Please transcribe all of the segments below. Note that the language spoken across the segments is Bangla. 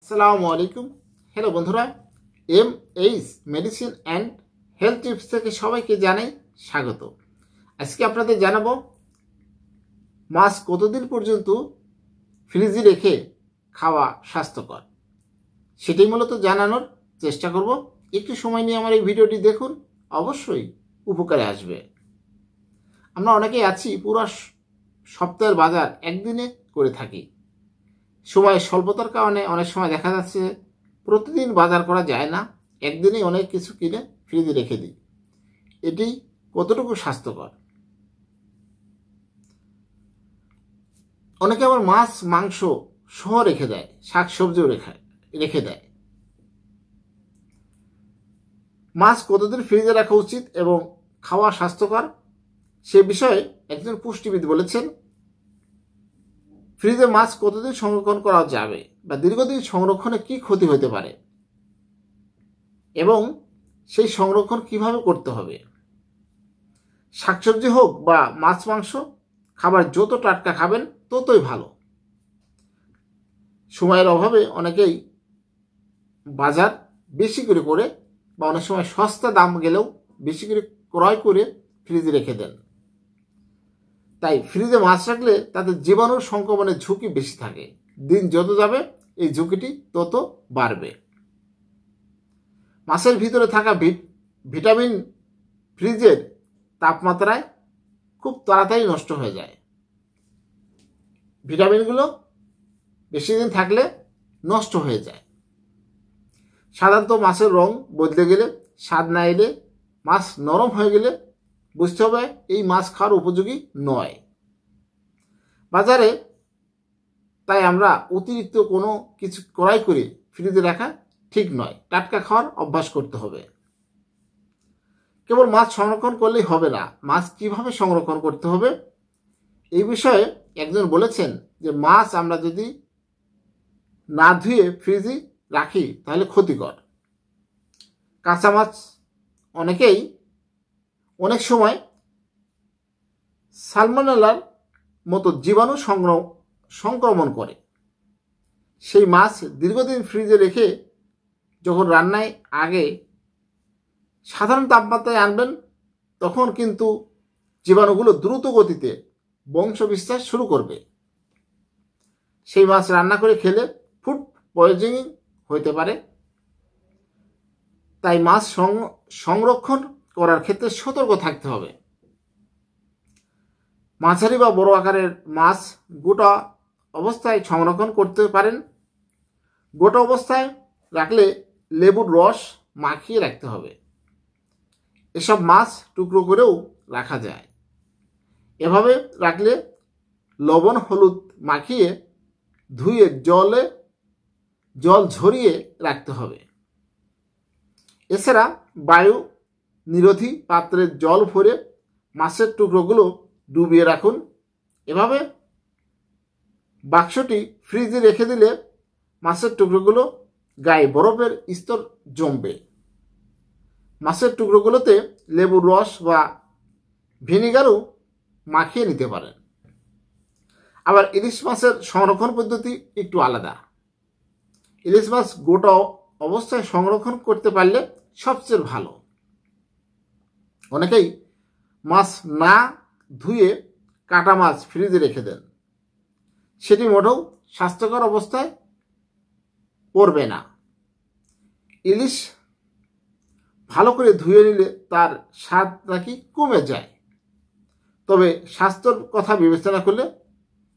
আসসালামু আলাইকুম। হ্যালো বন্ধুরা, H medicine and health tips থেকে সবাইকে জানাই স্বাগত। আজকে আপনাদের জানাবো মাছ কতদিন পর্যন্ত ফ্রিজে রেখে খাওয়া স্বাস্থ্যকর, সেটাই মূলত জানানোর চেষ্টা করব। একটু সময় নিয়ে আমার এই ভিডিওটি দেখুন, অবশ্যই উপকারে আসবে। আমরা অনেকেই আছি পুরো সপ্তাহের বাজার একদিনে করে থাকি। সময়ের স্বল্পতার কারণে অনেক সময় দেখা যাচ্ছে প্রতিদিন বাজার করা যায় না, একদিনেই অনেক কিছু কিনে ফ্রিজে রেখে দিই। এটি কতটুকু স্বাস্থ্যকর? অনেকে আবার মাছ মাংস সহ রেখে দেয়, শাক সবজিও রেখে দেয়। মাছ কতদিন ফ্রিজে রাখা উচিত এবং খাওয়া স্বাস্থ্যকর, সে বিষয়ে একজন পুষ্টিবিদ বলেছেন, ফ্রিজে মাছ কতদিন সংরক্ষণ করা যাবে বা দীর্ঘদিন সংরক্ষণে কি ক্ষতি হতে পারে এবং সেই সংরক্ষণ কিভাবে করতে হবে। শাকসবজি হোক বা মাছ মাংস, খাবার যত টাটকা খাবেন ততই ভালো। সময়ের অভাবে অনেকেই বাজার বেশি করে বা অনেক সময় সস্তা দাম গেলেও বেশি করে ক্রয় করে ফ্রিজে রেখে দেন। তাই ফ্রিজে মাছ রাখলে তাতে জীবাণুর সংক্রমণের ঝুঁকি বেশি থাকে। দিন যত যাবে এই ঝুঁকিটি তত বাড়বে। মাছের ভিতরে থাকা ভিটামিন ফ্রিজের তাপমাত্রায় খুব তাড়াতাড়ি নষ্ট হয়ে যায়। ভিটামিনগুলো বেশি দিন থাকলে নষ্ট হয়ে যায়। সাধারণত মাছের রং বদলে গেলে, স্বাদ না এলে, মাছ নরম হয়ে গেলে বুঝতে হবে এই মাছ খাওয়ার উপযোগী নয়। বাজারে তাই আমরা অতিরিক্ত কোনো কিছু ক্রয় করে ফ্রিজে রাখা ঠিক নয়। টাটকা খাওয়ার অভ্যাস করতে হবে। কেবল মাছ সংরক্ষণ করলেই হবে না, মাছ কিভাবে সংরক্ষণ করতে হবে এই বিষয়ে একজন বলেছেন যে মাছ আমরা যদি না ধুয়ে ফ্রিজে রাখি তাহলে ক্ষতিকর। কাঁচা মাছ অনেক সময় সালমোনেলার মতো জীবাণু সংক্রমণ করে। সেই মাছ দীর্ঘদিন ফ্রিজে রেখে যখন রান্নায় আগে সাধারণ তাপমাত্রায় আনবেন, তখন কিন্তু জীবাণুগুলো দ্রুত গতিতে বংশ বিস্তার শুরু করবে। সেই মাছ রান্না করে খেলে ফুড পয়জনিং হতে পারে। তাই মাছ সংরক্ষণ করার ক্ষেত্রে সতর্ক থাকতে হবে। মাঝারি বা বড় আকারের মাছ গোটা অবস্থায় সংরক্ষণ করতে পারেন। গোটা অবস্থায় রাখলে লেবুর রস মাখিয়ে রাখতে হবে। এসব মাছ টুকরো করেও রাখা যায়। এভাবে রাখলে লবণ হলুদ মাখিয়ে ধুয়ে জল ঝরিয়ে রাখতে হবে। এছাড়া বায়ু নিরোধী পাত্রে জল ভরে মাছের টুকরোগুলো ডুবিয়ে রাখুন। এভাবে বাক্সটি ফ্রিজে রেখে দিলে মাছের টুকরোগুলো গায়ে বরফের স্তর জমবে। মাছের টুকরোগুলোতে লেবুর রস বা ভিনিগারও মাখিয়ে নিতে পারেন। আবার ইলিশ মাছের সংরক্ষণ পদ্ধতি একটু আলাদা। ইলিশ মাছ গোটা অবস্থায় সংরক্ষণ করতে পারলে সবচেয়ে ভালো। অনেকেই মাছ না ধুয়ে কাটা মাছ ফ্রিজে রেখে দেন, সেটি মোটেও স্বাস্থ্যকর অবস্থায় পড়বে না। ইলিশ ভালো করে ধুয়ে নিলে তার স্বাদ নাকি কমে যায়। তবে স্বাস্থ্যর কথা বিবেচনা করলে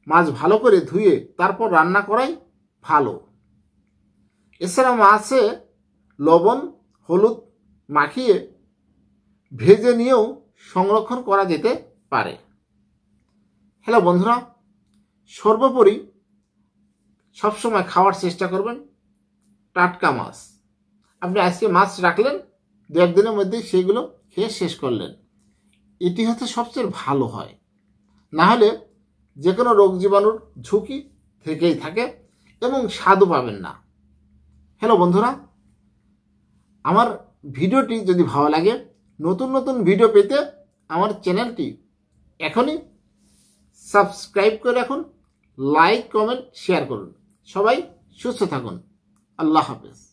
মাছ ভালো করে ধুয়ে তারপর রান্না করাই ভালো। এছাড়া মাছে লবণ হলুদ মাখিয়ে ভেজে নিয়েও সংরক্ষণ করা যেতে পারে। হ্যালো বন্ধুরা, সর্বোপরি সবসময় খাওয়ার চেষ্টা করবেন টাটকা মাছ। আপনি আজকে মাছ রাখলেন, 1 দিনের মধ্যেই সেগুলো খেয়ে শেষ করলেন, এটি হচ্ছে সবচেয়ে ভালো হয়। না হলে যে কোনো রোগ জীবাণুর ঝুঁকি থেকেই থাকে এবং স্বাদও পাবেন না। হ্যালো বন্ধুরা, আমার ভিডিওটি যদি ভালো লাগে, নতুন ভিডিও পেতে আমার চ্যানেলটি এখনই সাবস্ক্রাইব করে রাখুন, লাইক কমেন্ট শেয়ার করুন। সবাই সুস্থ থাকুন। আল্লাহ হাফেজ।